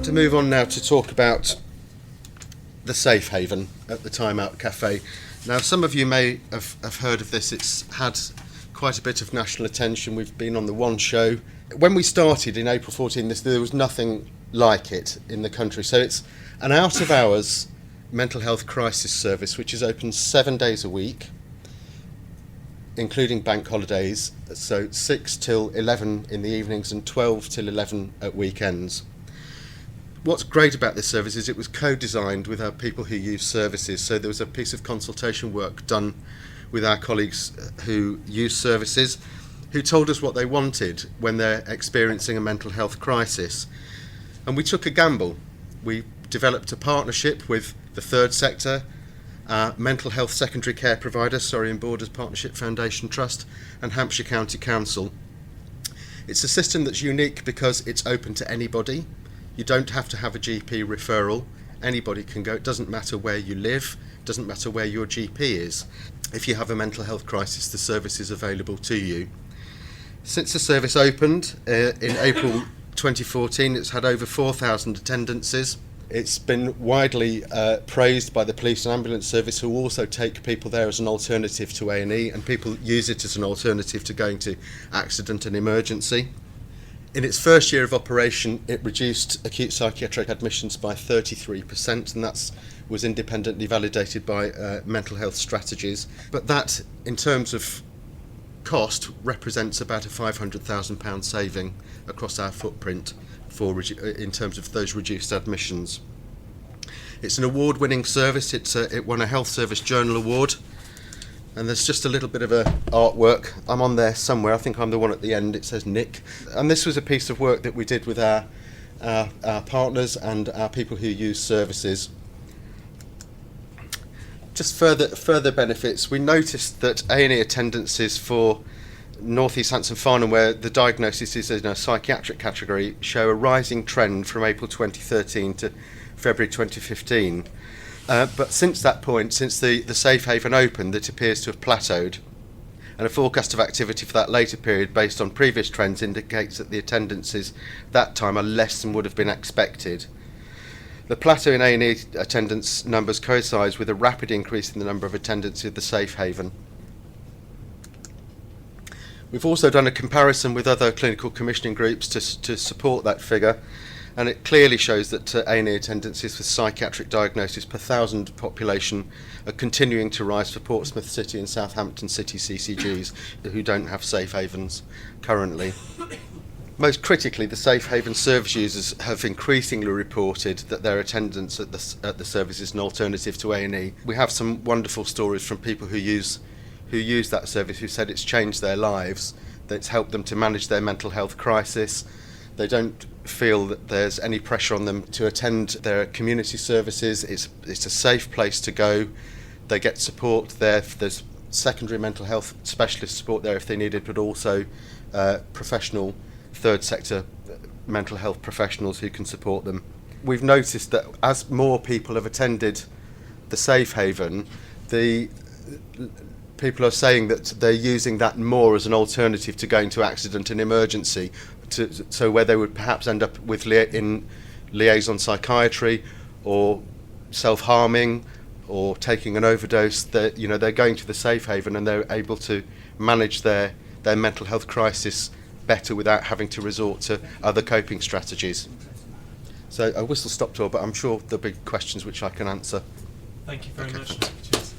to move on now to talk about the Safe Haven at the Time Out Cafe. Now, some of you may have heard of this. It's had quite a bit of national attention. We've been on the One Show. When we started in April 14, there was nothing like it in the country. So it's an out-of-hours mental health crisis service which is open 7 days a week, including bank holidays, so 6 till 11 in the evenings and 12 till 11 at weekends. What's great about this service is it was co-designed with our people who use services, so there was a piece of consultation work done with our colleagues who use services, who told us what they wanted when they're experiencing a mental health crisis. And we took a gamble. We developed a partnership with the third sector, mental health secondary care provider, Surrey and Borders Partnership Foundation Trust, and Hampshire County Council. It's a system that's unique because it's open to anybody. You don't have to have a GP referral. Anybody can go. It doesn't matter where you live, it doesn't matter where your GP is. If you have a mental health crisis, the service is available to you. Since the service opened in April 2014, it's had over 4,000 attendances. It's been widely praised by the police and ambulance service, who also take people there as an alternative to A&E, and people use it as an alternative to going to accident and emergency. In its first year of operation, it reduced acute psychiatric admissions by 33%, and that was independently validated by mental health strategies. But that, in terms of cost, represents about a £500,000 saving across our footprint in terms of those reduced admissions. It's an award-winning service. It won a Health Service Journal Award, and there's just a little bit of artwork. I'm on there somewhere. I think I'm the one at the end. It says Nick. And this was a piece of work that we did with our partners and our people who use services. Just further benefits. We noticed that A&E attendances for North East Farnham, where the diagnosis is in a psychiatric category, show a rising trend from April 2013 to February 2015. But since that point, since the Safe Haven opened, it appears to have plateaued. And a forecast of activity for that later period, based on previous trends, indicates that the attendances that time are less than would have been expected. The plateau in A&E attendance numbers coincides with a rapid increase in the number of attendants at the Safe Haven. We've also done a comparison with other clinical commissioning groups to support that figure, and it clearly shows that A&E attendances for psychiatric diagnosis per 1,000 population are continuing to rise for Portsmouth City and Southampton City CCGs who don't have Safe Havens currently. Most critically, the Safe Haven service users have increasingly reported that their attendance at the service is an alternative to A&E. We have some wonderful stories from people who use that service, who said it's changed their lives, that it's helped them to manage their mental health crisis. They don't feel that there's any pressure on them to attend their community services. It's a safe place to go. They get support there. There's secondary mental health specialist support there if they need it, but also professional third sector mental health professionals who can support them. We've noticed that as more people have attended the Safe Haven, the people are saying that they're using that more as an alternative to going to accident and emergency, so where they would perhaps end up with in liaison psychiatry or self-harming or taking an overdose. They're going to the Safe Haven and they're able to manage their mental health crisis better without having to resort to other coping strategies. So a whistle-stop tour, but I'm sure there'll be questions which I can answer. Thank you very much. Cheers.